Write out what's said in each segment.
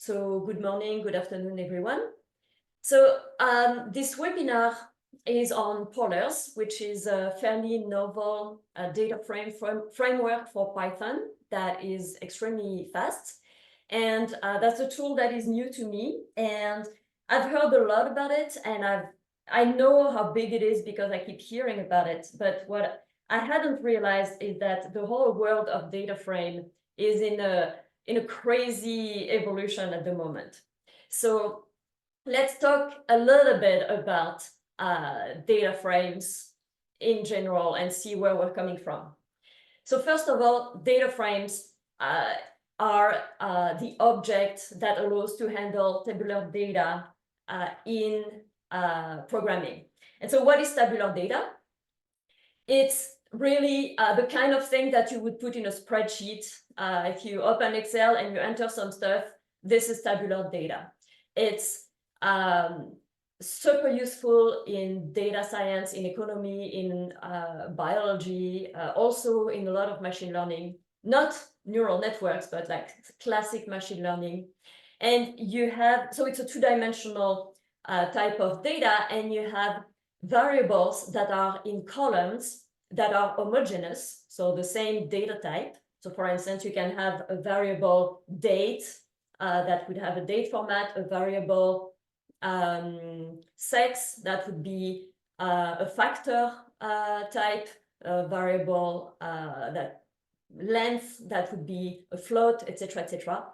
So good morning, good afternoon, everyone. So this webinar is on Polars, which is a fairly novel data framework for Python that is extremely fast. And that's a tool that is new to me. And I've heard a lot about it, and I know how big it is because I keep hearing about it. But what I hadn't realized is that the whole world of DataFrame is in a crazy evolution at the moment. So let's talk a little bit about DataFrames in general and see where we're coming from. So first of all, DataFrames are the object that allows to handle tabular data in programming. And so what is tabular data? It's really the kind of thing that you would put in a spreadsheet. If you open Excel and you enter some stuff, this is tabular data. It's super useful in data science, in economy, in biology, also in a lot of machine learning, not neural networks, but like classic machine learning. And you have, so it's a two-dimensional type of data, and you have variables that are in columns that are homogeneous, so the same data type. So for instance, you can have a variable date that would have a date format, a variable sex that would be a factor type, a variable that length that would be a float, etc., etc.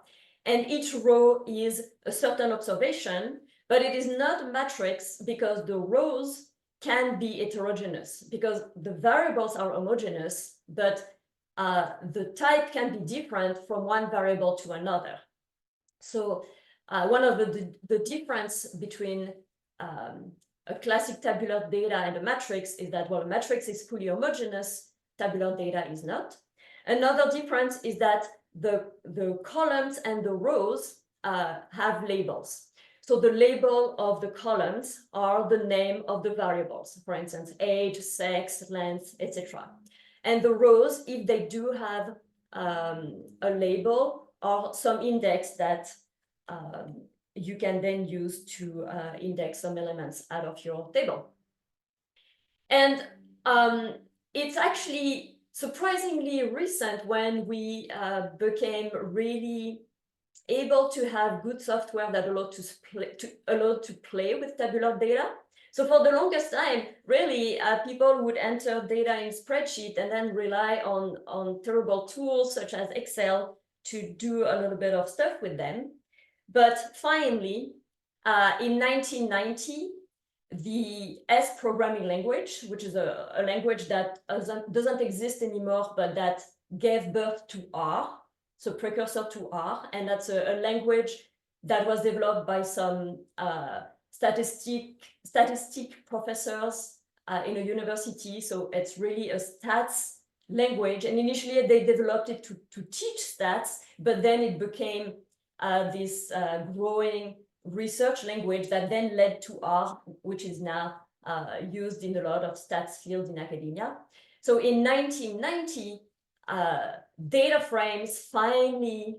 And each row is a certain observation, but it is not a matrix because the rows can be heterogeneous because the variables are homogeneous, but the type can be different from one variable to another. So one of the difference between a classic tabular data and a matrix is that, well, a matrix is fully homogeneous, tabular data is not. Another difference is that the columns and the rows have labels. So the label of the columns are the name of the variables, for instance, age, sex, length, etc. And the rows, if they do have a label, are some index that you can then use to index some elements out of your table. And it's actually surprisingly recent when we became really able to have good software that allowed to play with tabular data. So for the longest time, really, people would enter data in spreadsheet and then rely on terrible tools such as Excel to do a little bit of stuff with them. But finally, in 1990, the S programming language, which is a language that doesn't exist anymore, but that gave birth to R, so precursor to R, and that's a language that was developed by some statistic professors in a university. So it's really a stats language, and initially they developed it to teach stats, but then it became this growing research language that then led to R, which is now used in a lot of stats fields in academia. So in 1990, DataFrames finally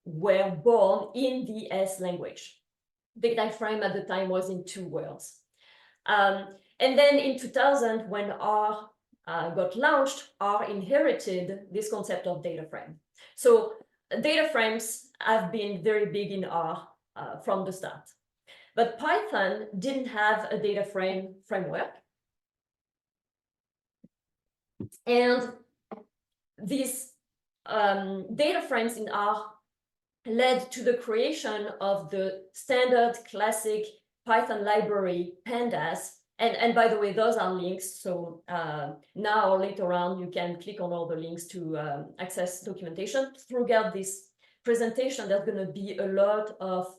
were born in the S language. DataFrame at the time was in 2 words. And then in 2000, when R got launched, R inherited this concept of DataFrame. So DataFrames have been very big in R from the start. But Python didn't have a DataFrame framework. And these DataFrames in R led to the creation of the standard classic Python library pandas. And by the way, those are links. So now or later on, you can click on all the links to access documentation. Throughout this presentation, there's going to be a lot of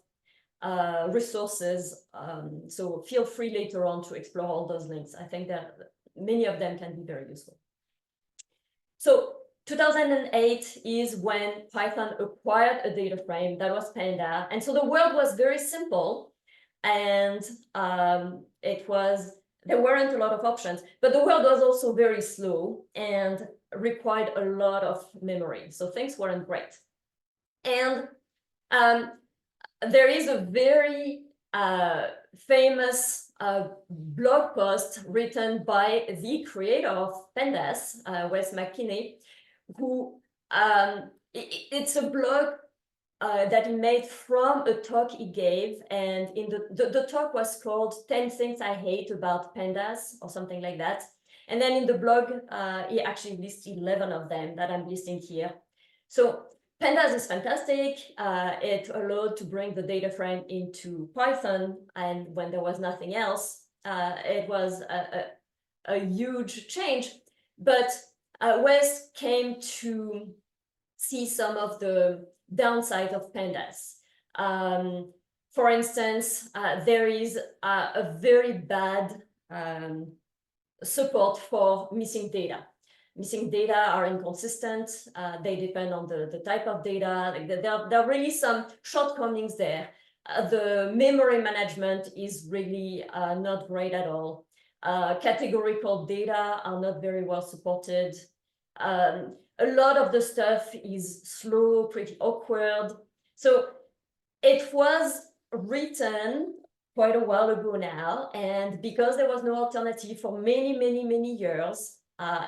resources. So feel free later on to explore all those links. I think that many of them can be very useful. So 2008 is when Python acquired a data frame that was Panda. And so the world was very simple, and there weren't a lot of options, but the world was also very slow and required a lot of memory. So things weren't great. And There is a very famous blog post written by the creator of Pandas, Wes McKinney, who it's a blog that he made from a talk he gave, and in the talk was called 10 Things I Hate About Pandas or something like that. And then in the blog, he actually lists 11 of them that I'm listing here. So Pandas is fantastic. It allowed to bring the data frame into Python, and when there was nothing else, it was a huge change. But Wes came to see some of the downside of Pandas. For instance, there is a very bad support for missing data. Missing data are inconsistent. They depend on the type of data. Like there are really some shortcomings there. The memory management is really not great at all. Categorical data are not very well supported. A lot of the stuff is slow, pretty awkward. So it was written quite a while ago now, and because there was no alternative for many years,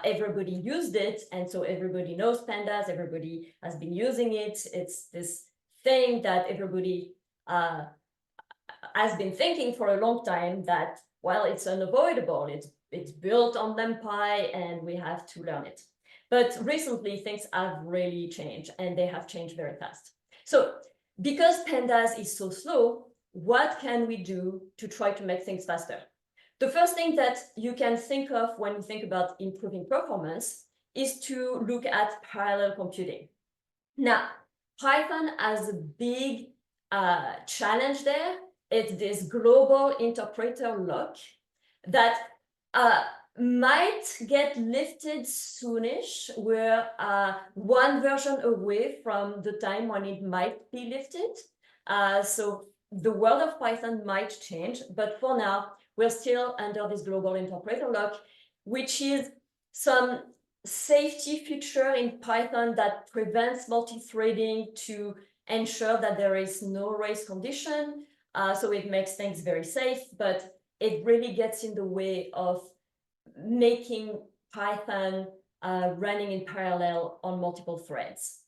everybody used it, and so everybody knows Pandas, everybody has been using it. It's this thing that everybody has been thinking for a long time that, well, it's unavoidable. It's built on NumPy, and we have to learn it. But recently, things have really changed, and they have changed very fast. So because Pandas is so slow, what can we do to try to make things faster? The first thing that you can think of when you think about improving performance is to look at parallel computing. Now, Python has a big challenge there. It's this global interpreter lock that might get lifted soonish. We're one version away from the time when it might be lifted. So the world of Python might change, but for now, we're still under this global interpreter lock, which is some safety feature in Python that prevents multi-threading to ensure that there is no race condition. So it makes things very safe, but it really gets in the way of making Python running in parallel on multiple threads.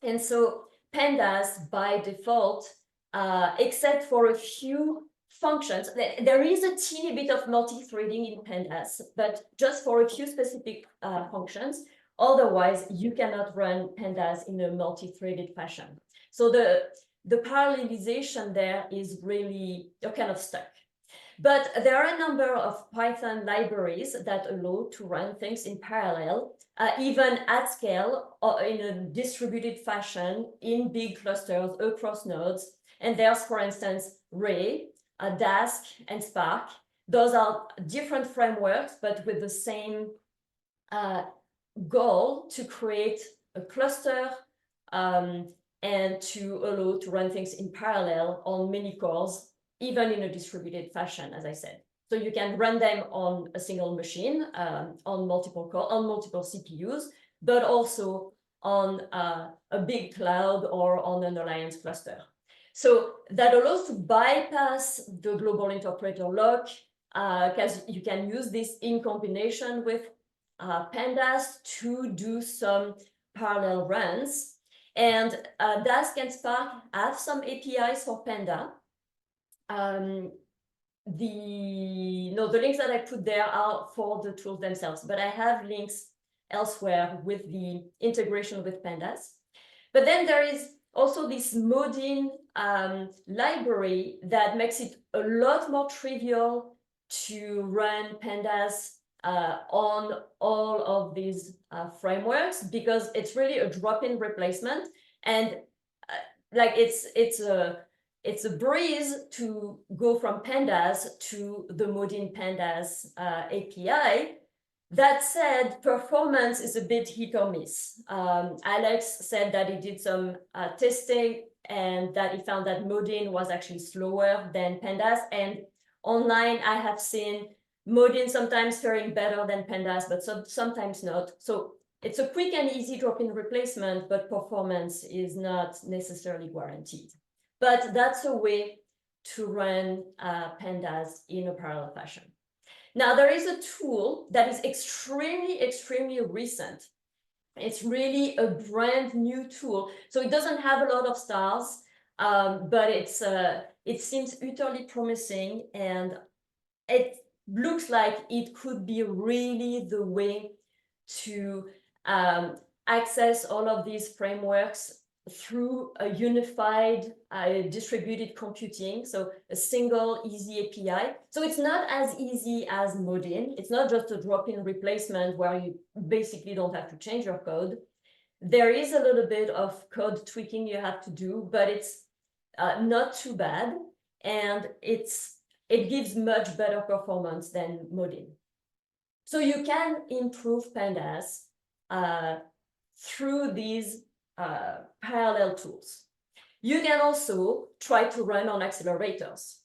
And so Pandas, by default, except for a few functions, there is a teeny bit of multi-threading in Pandas, but just for a few specific functions. Otherwise, you cannot run Pandas in a multi-threaded fashion. So the parallelization there is really, you're kind of stuck. But there are a number of Python libraries that allow to run things in parallel, even at scale or in a distributed fashion in big clusters across nodes. And there's, for instance, Ray, Dask, and Spark. Those are different frameworks, but with the same goal to create a cluster and to allow to run things in parallel on many cores, even in a distributed fashion, as I said. So you can run them on a single machine, on multiple cores, on multiple CPUs, but also on a big cloud or on an Alliance cluster. So that allows to bypass the global interpreter lock, because you can use this in combination with Pandas to do some parallel runs. And Dask and Spark have some APIs for Panda. The links that I put there are for the tools themselves, but I have links elsewhere with the integration with Pandas. But then there is also this Modin library that makes it a lot more trivial to run Pandas on all of these frameworks, because it's really a drop-in replacement, and like it's a breeze to go from Pandas to the Modin Pandas API. That said, performance is a bit hit or miss. Alex said that he did some testing and that he found that Modin was actually slower than Pandas. And online, I have seen Modin sometimes faring better than Pandas, but sometimes not. So It's a quick and easy drop-in replacement, but performance is not necessarily guaranteed. But that's a way to run pandas in a parallel fashion. Now, there is a tool that is extremely recent. It's really a brand new tool. So it doesn't have a lot of stars, but it seems utterly promising, and it looks like it could be really the way to access all of these frameworks through a unified distributed computing, so a single easy API. So it's not as easy as Modin. It's not just a drop-in replacement where you basically don't have to change your code. There is a little bit of code tweaking you have to do, but it's not too bad, and it gives much better performance than Modin. So you can improve pandas through these parallel tools. You can also try to run on accelerators,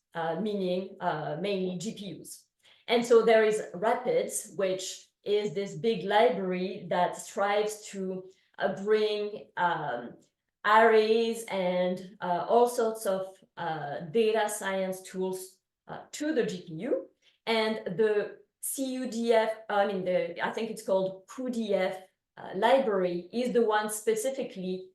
meaning mainly GPUs. And so there is Rapids, which is this big library that strives to bring arrays and all sorts of data science tools to the GPU. And the CUDF, I think it's called QDF library is the one specifically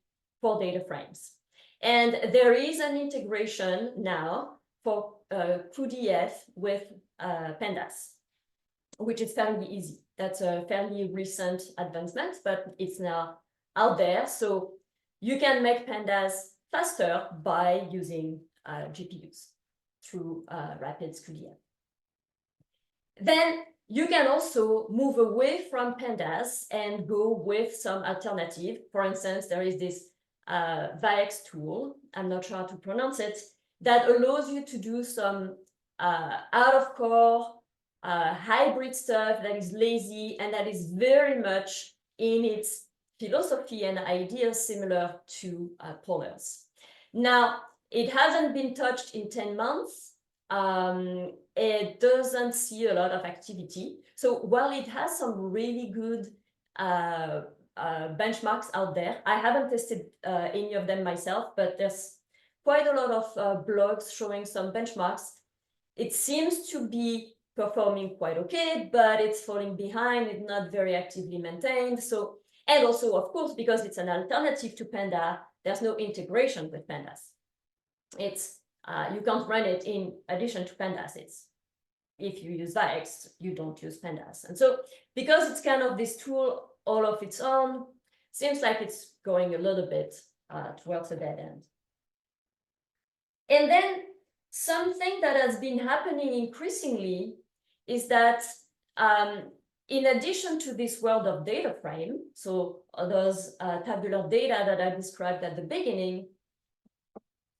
for DataFrames. And there is an integration now for QDF with pandas, which is fairly easy. That's a fairly recent advancement, but it's now out there. So you can make pandas faster by using GPUs through Rapids QDF. Then you can also move away from pandas and go with some alternative. For instance, there is this VAX tool, I'm not sure how to pronounce it, that allows you to do some out-of-core hybrid stuff that is lazy and that is very much in its philosophy and ideas similar to Polars. Now, it hasn't been touched in 10 months. It doesn't see a lot of activity. So while it has some really good benchmarks out there, I haven't tested any of them myself, but there's quite a lot of blogs showing some benchmarks. It seems to be performing quite okay, but it's falling behind. It's not very actively maintained. So, and also, of course, because it's an alternative to Panda, there's no integration with pandas. It's you can't run it in addition to pandas. It's if you use VAX, you don't use pandas. And so because it's kind of this tool all of its own, seems like it's going a little bit towards a dead end. And then something that has been happening increasingly is that in addition to this world of DataFrame, so those tabular data that I described at the beginning,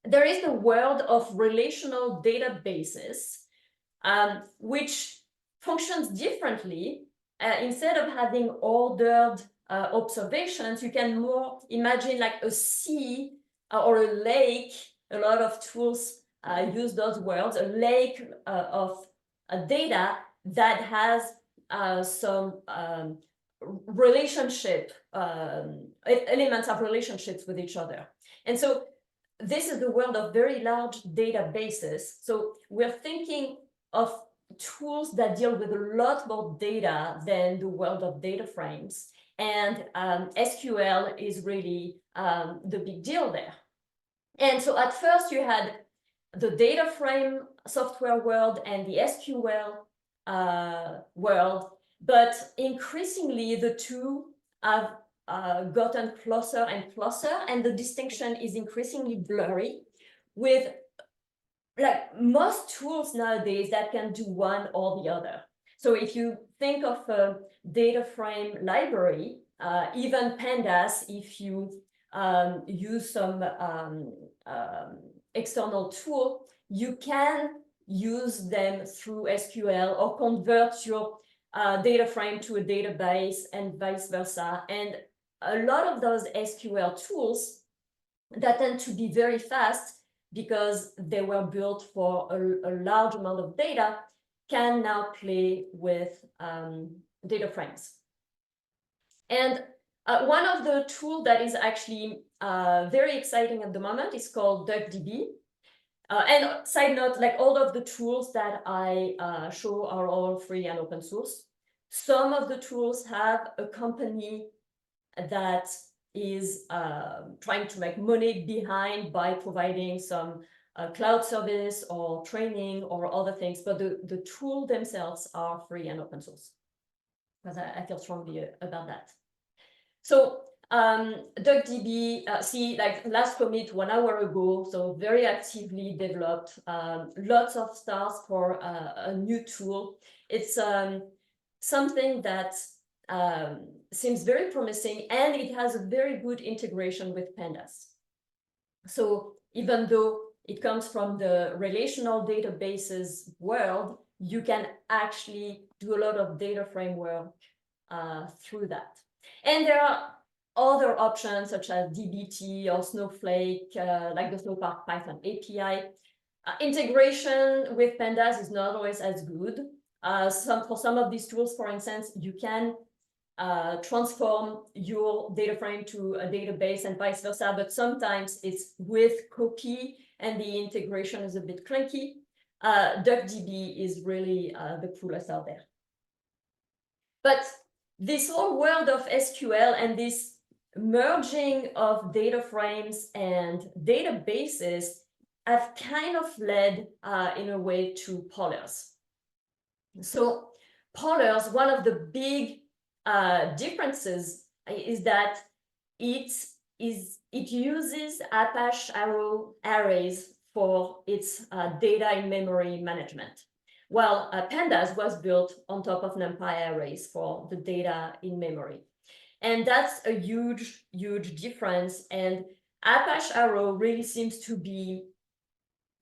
there is the world of relational databases, which functions differently. Instead of having ordered observations, you can more imagine like a sea or a lake. A lot of tools use those words, a lake of data that has some relationship, elements of relationships with each other. And so this is the world of very large databases. So we're thinking of tools that deal with a lot more data than the world of DataFrames. And SQL is really the big deal there. And so at first you had the DataFrame software world and the SQL world, but increasingly the two have gotten closer and closer, and the distinction is increasingly blurry, with like most tools nowadays that can do one or the other. So if you think of a DataFrame library, even pandas, if you use some external tool, you can use them through SQL or convert your DataFrame to a database and vice versa. And a lot of those SQL tools that tend to be very fast because they were built for a large amount of data can now play with DataFrames. And One of the tools that is actually very exciting at the moment is called DuckDB. And side note, like all of the tools that I show are all free and open source. Some of the tools have a company that is trying to make money behind by providing some cloud service or training or other things, but the tool themselves are free and open source, because I feel strongly about that. So DuckDB, like last commit 1 hour ago, so very actively developed, lots of stars for a new tool. It's something that seems very promising, and it has a very good integration with pandas. So even though it comes from the relational databases world, you can actually do a lot of data framework through that. And there are other options such as dbt or Snowflake, like the Snowpark Python API. Integration with pandas is not always as good. For some of these tools, for instance, you can transform your data frame to a database and vice versa, but sometimes it's with copy and the integration is a bit clunky. DuckDB is really the coolest out there. But this whole world of SQL and this merging of data frames and databases have kind of led in a way to polars. So polars, one of the big differences is that it uses Apache Arrow arrays for its data in memory management, while pandas was built on top of NumPy arrays for the data in memory. And that's a huge, huge difference. And Apache Arrow really seems to be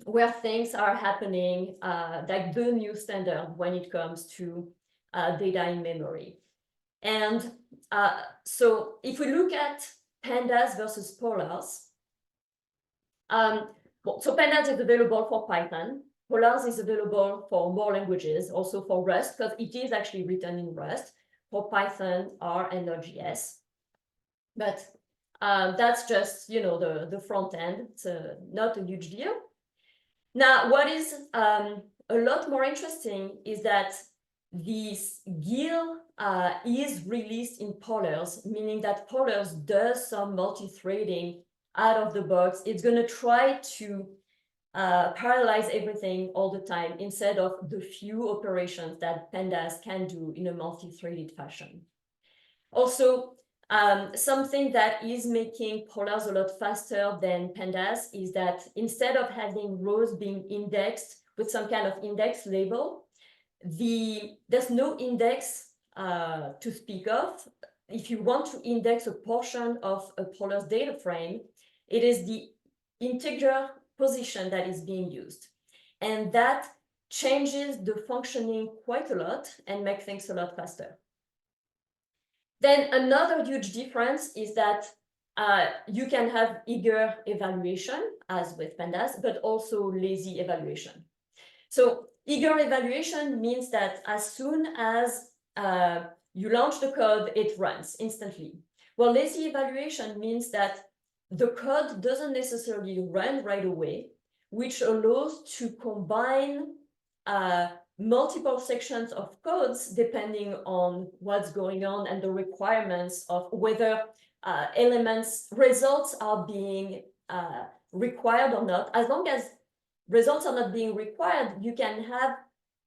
where things are happening, like the new standard when it comes to data in memory. And so if we look at pandas versus polars, so pandas is available for Python. Polars is available for more languages, also for Rust, because it is actually written in Rust, for Python, R, and Node.js. But that's just, the front end. It's not a huge deal. Now, what is a lot more interesting is that this GIL is released in polars, meaning that polars does some multi-threading out of the box. It's going to try to parallelize everything all the time instead of the few operations that pandas can do in a multi-threaded fashion. Also, something that is making polars a lot faster than pandas is that instead of having rows being indexed with some kind of index label, there's no index to speak of. If you want to index a portion of a polars data frame, it is the integer position that is being used. And that changes the functioning quite a lot and makes things a lot faster. Then another huge difference is that you can have eager evaluation, as with pandas, but also lazy evaluation. So eager evaluation means that as soon as you launch the code, it runs instantly. Well, lazy evaluation means that the code doesn't necessarily run right away, which allows to combine multiple sections of codes depending on what's going on and the requirements of whether results are being required or not. As long as results are not being required, you can have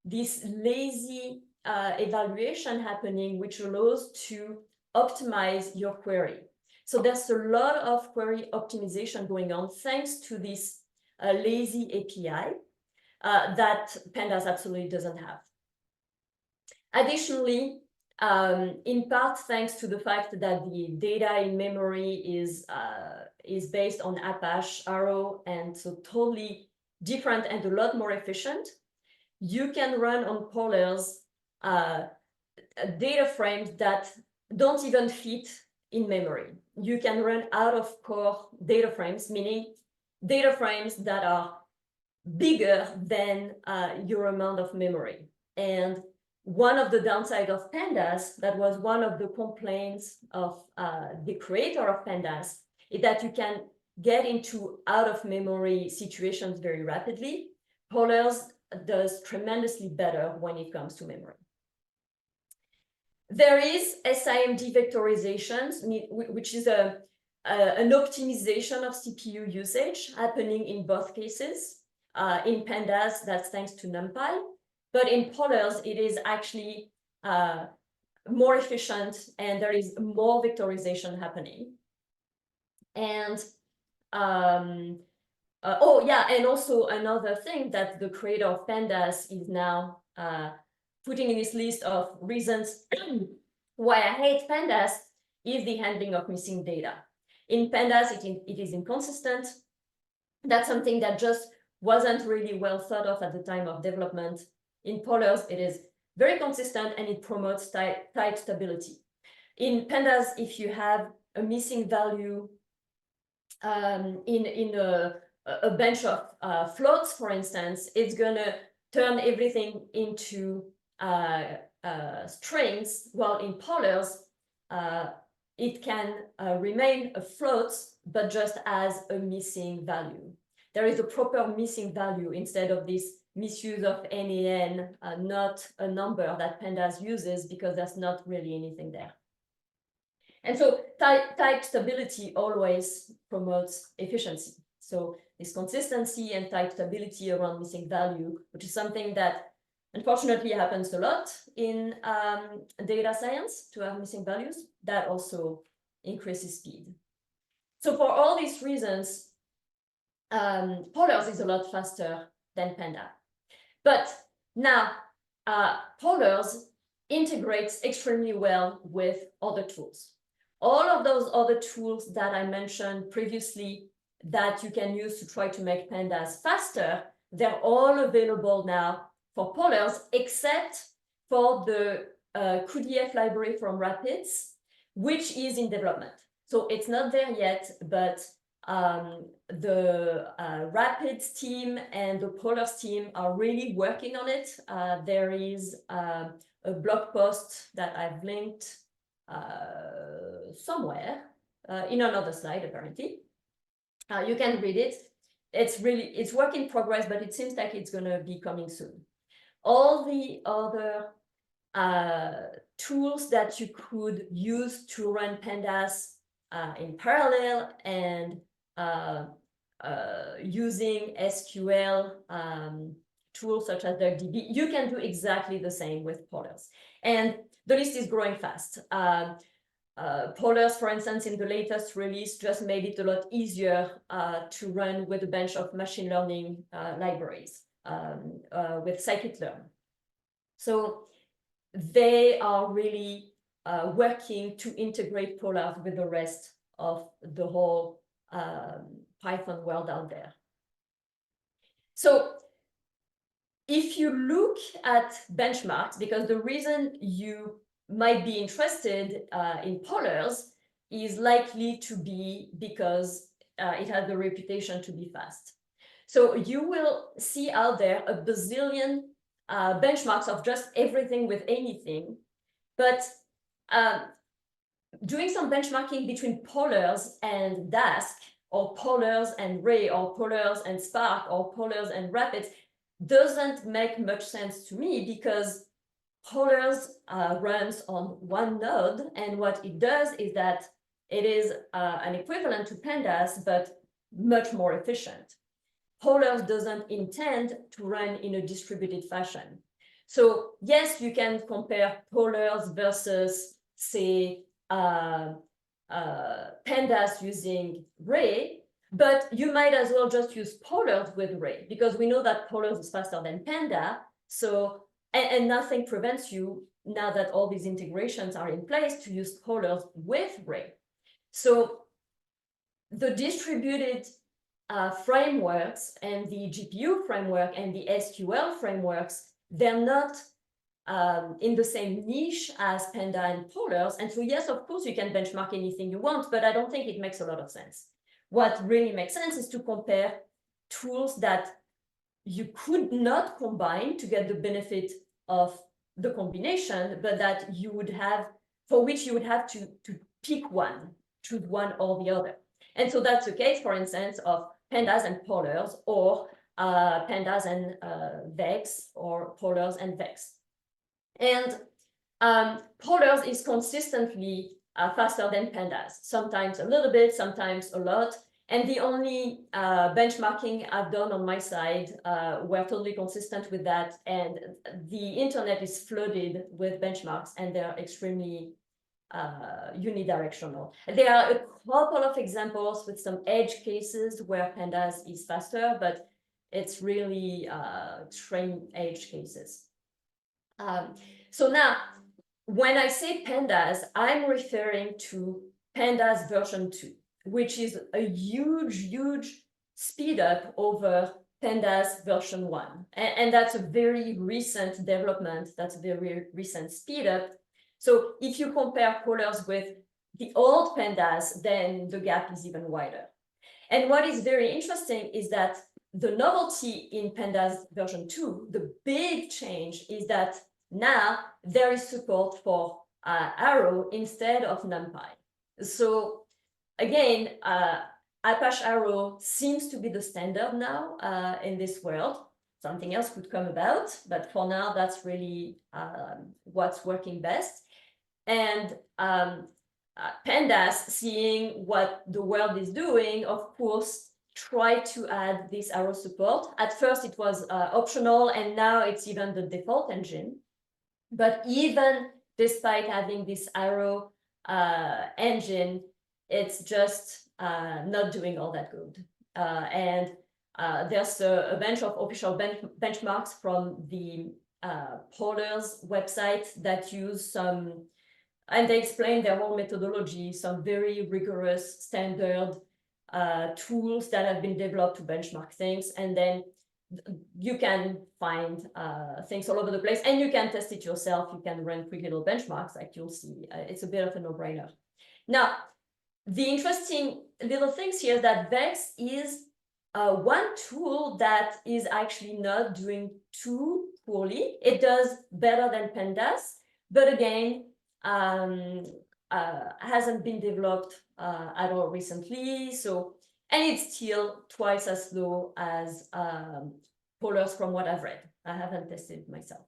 this lazy evaluation happening, which allows to optimize your query. So there's a lot of query optimization going on thanks to this lazy API that pandas absolutely doesn't have. Additionally, in part thanks to the fact that the data in memory is based on Apache Arrow, and so totally different and a lot more efficient, you can run on polars data frames that don't even fit in memory. You can run out of core data frames, meaning data frames that are bigger than your amount of memory. And one of the downsides of pandas, that was one of the complaints of the creator of pandas, is that you can get into out-of-memory situations very rapidly. Polars does tremendously better when it comes to memory. There is SIMD vectorizations, which is an optimization of CPU usage happening in both cases. In pandas, that's thanks to NumPy. But in polars, it is actually more efficient, and there is more vectorization happening. And oh yeah, and also another thing that the creator of pandas is now putting in his list of reasons why I hate pandas is the handling of missing data. In pandas, it is inconsistent. That's something that just wasn't really well thought of at the time of development. In polars, it is very consistent, and it promotes type stability. In pandas, if you have a missing value in a bunch of floats, for instance, it's gonna turn everything into strings, while in polars, it can remain a float, but just as a missing value. There is a proper missing value instead of this misuse of NaN, not a number that pandas uses, because there's not really anything there. And so type stability always promotes efficiency. So this consistency and type stability around missing value, which is something that unfortunately happens a lot in data science, to have missing values, that also increases speed. So for all these reasons, polars is a lot faster than Panda. But now, polars integrates extremely well with other tools. All of those other tools that I mentioned previously that you can use to try to make pandas faster, they're all available now for polars, except for the cuDF library from Rapids, which is in development. So it's not there yet, but the Rapids team and the polars team are really working on it. There is a blog post that I've linked somewhere in another slide, apparently. You can read it. It's work in progress, but it seems like it's going to be coming soon. All the other tools that you could use to run pandas in parallel and using SQL tools such as DuckDB, you can do exactly the same with polars. And the list is growing fast. Polars, for instance, in the latest release, just made it a lot easier to run with a bunch of machine learning libraries with scikit-learn. So they are really working to integrate polars with the rest of the whole Python world out there. So if you look at benchmarks, because the reason you might be interested in polars is likely to be because it has the reputation to be fast. So you will see out there a bazillion benchmarks of just everything with anything, but doing some benchmarking between polars and Dask, or polars and Ray, or polars and Spark, or polars and Rapids doesn't make much sense to me, because polars runs on one node, and what it does is that it is an equivalent to pandas, but much more efficient. Polars doesn't intend to run in a distributed fashion. So yes, you can compare polars versus, say, pandas using Ray, but you might as well just use polars with Ray, because we know that polars is faster than Panda. So, and nothing prevents you, now that all these integrations are in place, to use polars with Ray. So the distributed frameworks and the GPU framework and the SQL frameworks, they're not in the same niche as Panda and polars. And so yes, of course, you can benchmark anything you want, but I don't think it makes a lot of sense. What really makes sense is to compare tools that you could not combine to get the benefit of the combination, but that you would have, for which you would have to pick one, choose one or the other. And so that's the case, for instance, of pandas and polars, or pandas and vex, or polars and vex. And polars is consistently faster than pandas, sometimes a little bit, sometimes a lot. And the only benchmarking I've done on my side were totally consistent with that. And the internet is flooded with benchmarks, and they're extremely unidirectional. There are a couple of examples with some edge cases where pandas is faster, but it's really extreme edge cases. So now, when I say pandas, I'm referring to pandas version 2, which is a huge speed up over pandas version 1. And that's a very recent development, that's a very recent speed up. So if you compare polars with the old pandas, then the gap is even wider. And what is very interesting is that the novelty in pandas version 2, the big change, is that now there is support for arrow instead of NumPy. So again, Apache Arrow seems to be the standard now in this world. Something else could come about, but for now, that's really what's working best. And pandas, seeing what the world is doing, of course, try to add this arrow support. At first, it was optional, and now it's even the default engine. But even despite having this arrow engine, it's just not doing all that good. And there's a bunch of official benchmarks from the polars website that use some, and they explain their whole methodology, some very rigorous standard tools that have been developed to benchmark things. And then you can find things all over the place, and you can test it yourself. You can run quick little benchmarks, like you'll see. It's a bit of a no-brainer. Now, the interesting little things here is that Vex is one tool that is actually not doing too poorly. It does better than pandas, but again, hasn't been developed at all recently. So, and it's still twice as slow as polars from what I've read. I haven't tested myself.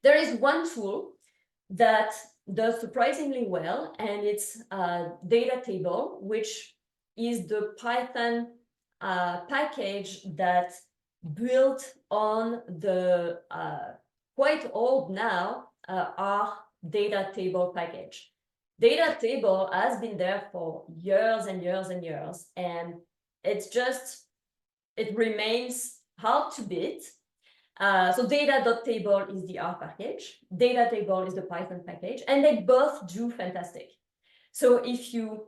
There is one tool that does surprisingly well, and it's DataTable, which is the Python package that built on the quite old now R DataTable package. DataTable has been there for years and years and years, and it's just, it remains hard to beat. So data.table is the R package, DataTable is the Python package, and they both do fantastic. So if you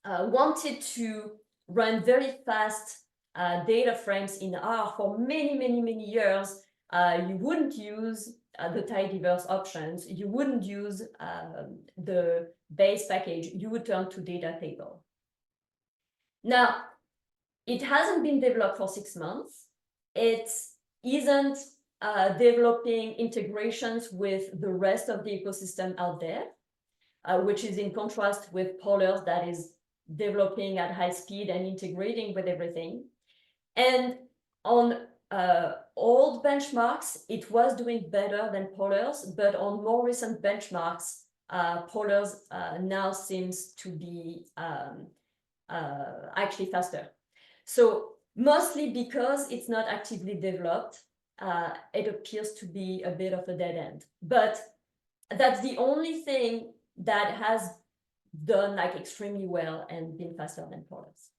wanted to run very fast DataFrames in R for many years, you wouldn't use the tidyverse options, you wouldn't use the base package, you would turn to DataTable. Now, it hasn't been developed for 6 months. It isn't developing integrations with the rest of the ecosystem out there, which is in contrast with polars that is developing at high speed and integrating with everything. And on old benchmarks, it was doing better than polars, but on more recent benchmarks, polars now seems to be actually faster. So mostly because it's not actively developed, it appears to be a bit of a dead end. But that's the only thing that has done like extremely well and been faster than polars.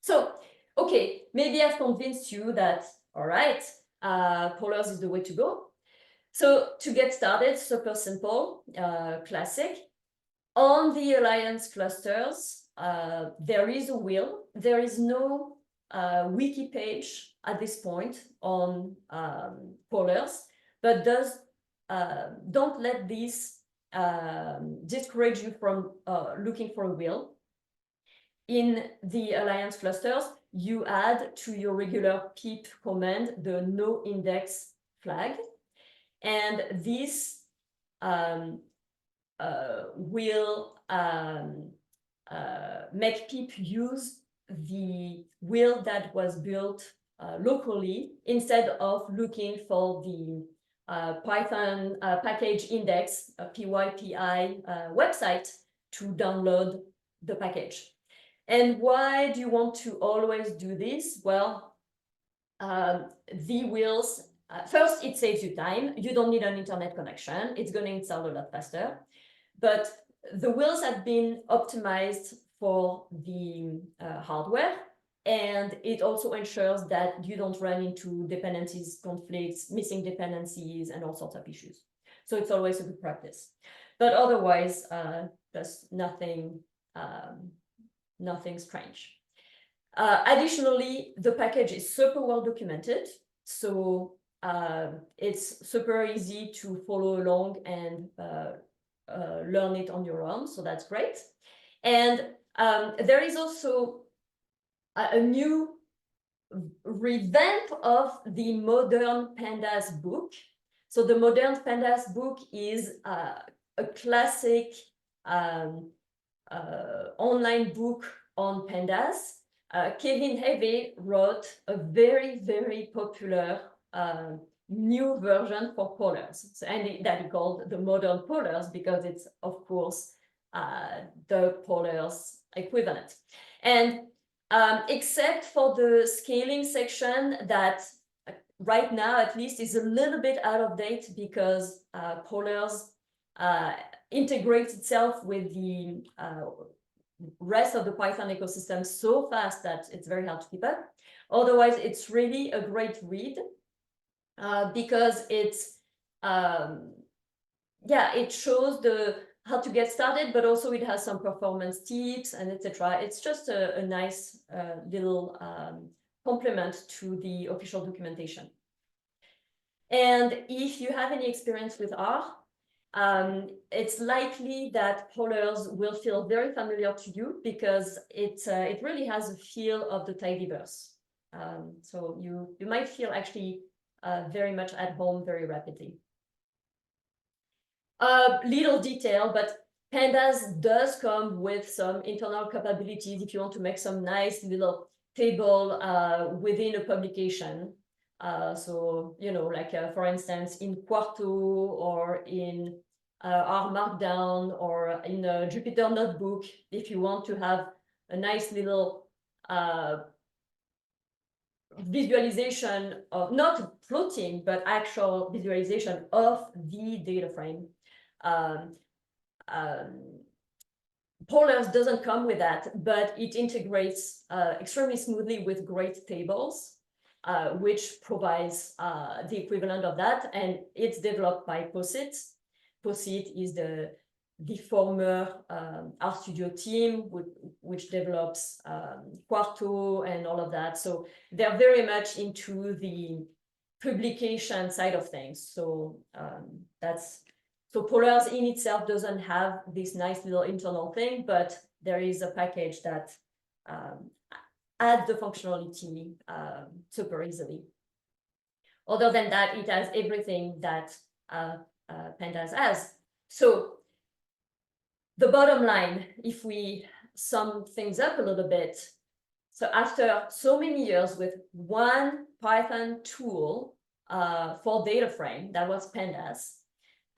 So, okay, maybe I've convinced you that, all right, polars is the way to go. So to get started, super simple, classic. On the Alliance clusters, there is a wheel. There is no wiki page at this point on polars, but don't let this discourage you from looking for a wheel. in the alliance clusters, you add to your regular pip command the no index flag. And this will make pip use the wheel that was built locally instead of looking for the Python package index, PYPI website to download the package. And why do you want to always do this? Well, the wheels, first, it saves you time. You don't need an internet connection. It's going to install a lot faster. But the wheels have been optimized for the hardware, and it also ensures that you don't run into dependencies, conflicts, missing dependencies, and all sorts of issues. So it's always a good practice. But otherwise, there's nothing strange. Additionally, the package is super well documented, so it's super easy to follow along and learn it on your own, so that's great. And there is also a new revamp of the Modern Pandas book. So the Modern Pandas book is a classic online book on pandas. Kevin Heve wrote a very, very popular new version for polars, and that he called the modern polars because it's, of course, the polars equivalent. And except for the scaling section that right now, at least, is a little bit out of date because polars integrates itself with the rest of the Python ecosystem so fast that it's very hard to keep up. Otherwise, it's really a great read because it's it shows how to get started, but also it has some performance tips and etc. It's just a nice little complement to the official documentation. And if you have any experience with R, it's likely that polars will feel very familiar to you because it really has a feel of the tidyverse. So you might feel actually very much at home very rapidly. Little detail, but Pandas does come with some internal capabilities if you want to make some nice little table within a publication. So, like for instance, in Quarto or in R Markdown or in a Jupyter Notebook, if you want to have a nice little visualization of, not floating, but actual visualization of the data frame. Polars doesn't come with that, but it integrates extremely smoothly with great tables, which provides the equivalent of that, and it's developed by POSIT. POSIT is the former RStudio team, which develops Quarto and all of that. So they're very much into the publication side of things. So so Polars in itself doesn't have this nice little internal thing, but there is a package that adds the functionality super easily. Other than that, it has everything that Pandas has. So the bottom line, if we sum things up a little bit, so after so many years with one Python tool for DataFrame, that was Pandas,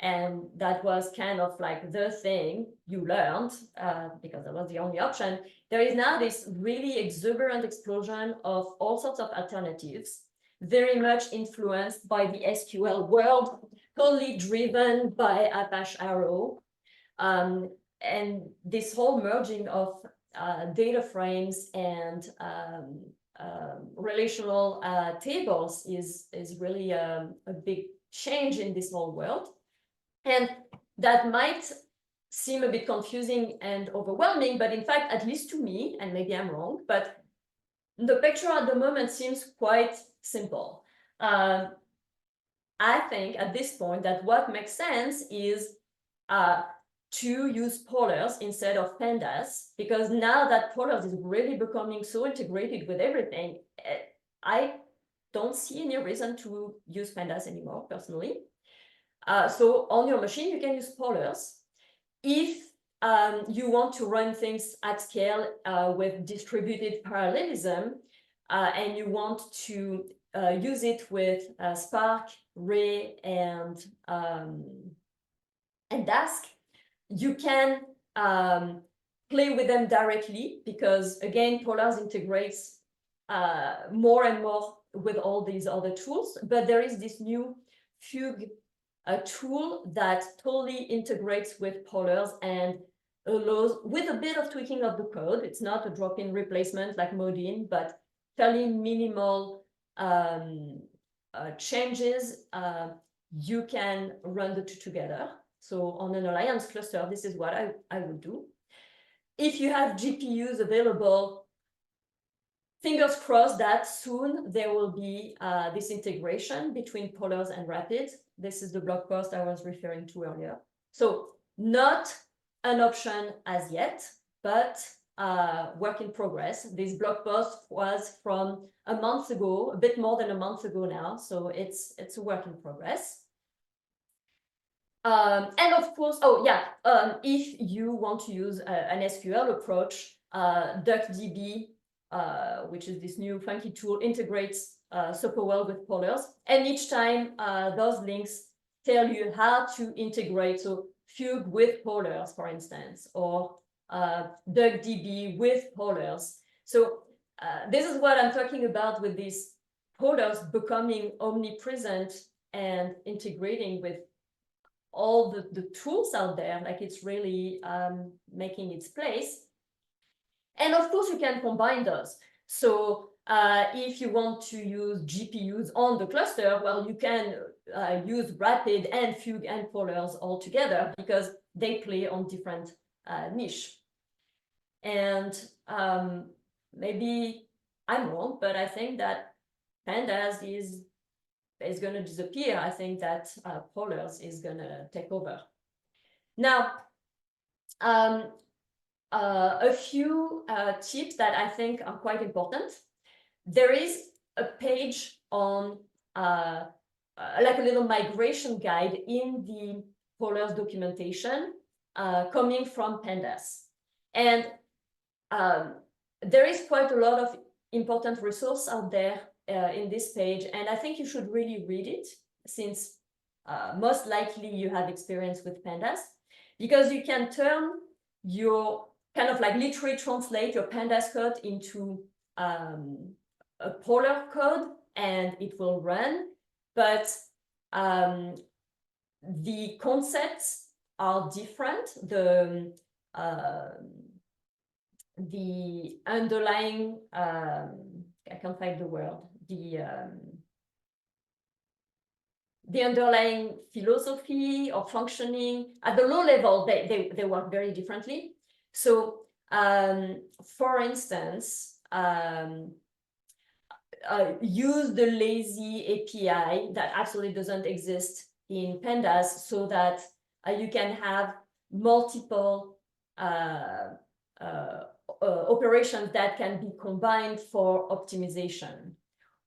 and that was kind of like the thing you learned because that was the only option, there is now this really exuberant explosion of all sorts of alternatives, very much influenced by the SQL world, totally driven by Apache Arrow. And this whole merging of data frames and relational tables is really a big change in this whole world. And that might seem a bit confusing and overwhelming, but in fact, at least to me, and maybe I'm wrong, but the picture at the moment seems quite simple. I think at this point that what makes sense is to use polars instead of pandas, because now that polars is really becoming so integrated with everything, I don't see any reason to use pandas anymore, personally. So on your machine, you can use polars. If you want to run things at scale with distributed parallelism, and you want to use it with Spark, Ray, and Dask, you can play with them directly, because again, polars integrates more and more with all these other tools. But there is this new Fugue tool that totally integrates with polars and allows, with a bit of tweaking of the code, it's not a drop-in replacement like Modin, but fairly minimal changes, you can run the two together. So on an alliance cluster, this is what I would do. If you have GPUs available, fingers crossed that soon there will be this integration between polars and rapids. This is the blog post I was referring to earlier. So not an option as yet, but work in progress. This blog post was from a month ago, a bit more than a month ago now. So it's a work in progress. And of course, if you want to use an SQL approach, DuckDB, which is this new funky tool, integrates super well with polars. And each time those links tell you how to integrate, so Fugue with polars, for instance, or DuckDB with polars. So this is what I'm talking about with these polars becoming omnipresent and integrating with all the tools out there. Like, it's really making its place. And of course, you can combine those. So if you want to use GPUs on the cluster, well, you can use Rapid and Fugue and polars all together, because they play on different niche. And maybe I'm wrong, but I think that pandas is going to disappear. I think that polars is going to take over. Now, a few tips that I think are quite important. There is a page on like a little migration guide in the polars documentation coming from pandas. And there is quite a lot of important resource out there in this page, and I think you should really read it, since most likely you have experience with pandas, because you can turn your kind of like literally translate your pandas code into a polar code, and it will run. But the concepts are different. The underlying, I can't find the word, the underlying philosophy or functioning at the low level, they work very differently. So for instance, use the lazy API that actually doesn't exist in pandas, so that you can have multiple operations that can be combined for optimization,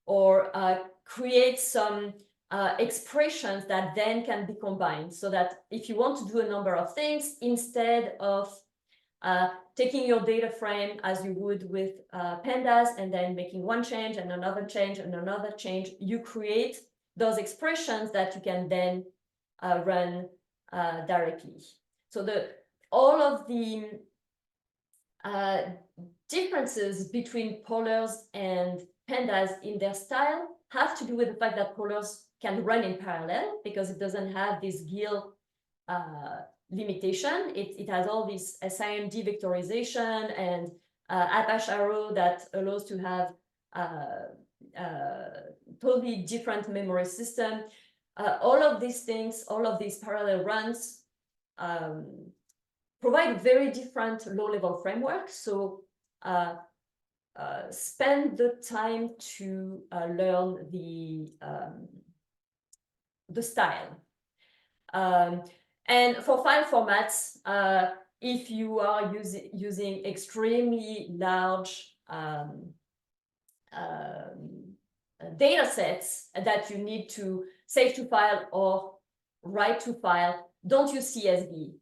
or create some expressions that then can be combined, so that if you want to do a number of things, instead of taking your data frame as you would with pandas and then making one change and another change and another change, you create those expressions that you can then run directly. So all of the differences between polars and pandas in their style have to do with the fact that polars can run in parallel, because it doesn't have this GIL limitation. It has all this SIMD vectorization and Apache Arrow that allows to have totally different memory system. All of these things, all of these parallel runs provide very different low-level frameworks. So spend the time to learn the style. And for file formats, if you are using extremely large data sets that you need to save to file or write to file, don't use CSV.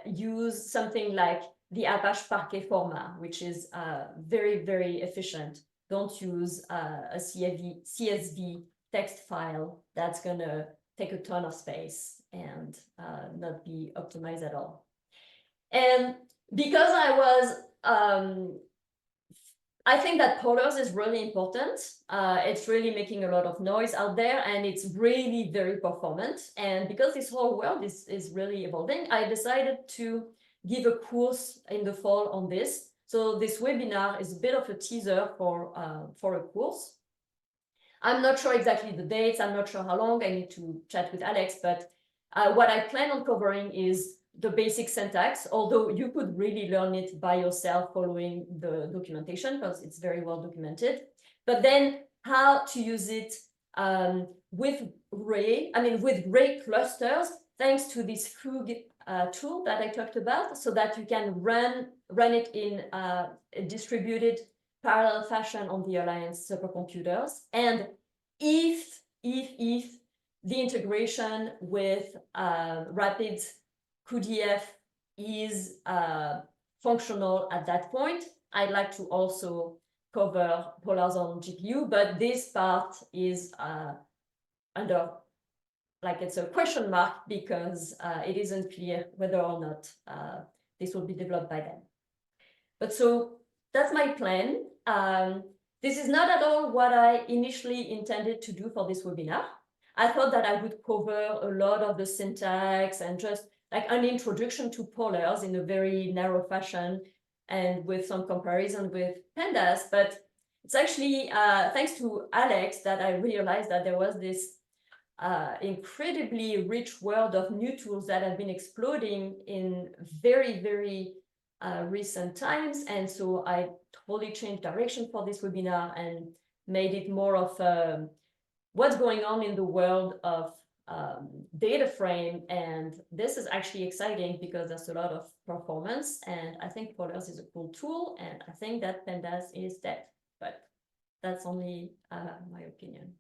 Use something like the Apache Parquet format, which is very, very efficient. Don't use a CSV text file that's gonna take a ton of space and not be optimized at all. And because I think that polars is really important. It's really making a lot of noise out there, and it's really very performant. And because this whole world is really evolving, I decided to give a course in the fall on this. So this webinar is a bit of a teaser for a course. I'm not sure exactly the dates. I'm not sure how long. I need to chat with Alex, but what I plan on covering is the basic syntax, although you could really learn it by yourself following the documentation because it's very well documented. But then how to use it with Ray clusters, thanks to this Fug tool that I talked about, so that you can run it in a distributed parallel fashion on the Alliance supercomputers. And if the integration with Rapids QDF is functional at that point, I'd like to also cover polars on GPU, but this part is under, like, it's a question mark because it isn't clear whether or not this will be developed by them. But so that's my plan. This is not at all what I initially intended to do for this webinar. I thought that I would cover a lot of the syntax and just like an introduction to polars in a very narrow fashion and with some comparison with pandas. But it's actually thanks to Alex that I realized that there was this incredibly rich world of new tools that have been exploding in very, very recent times. And so I totally changed direction for this webinar and made it more of what's going on in the world of DataFrame. And this is actually exciting because there's a lot of performance, and I think polars is a cool tool, and I think that pandas is dead, but that's only my opinion.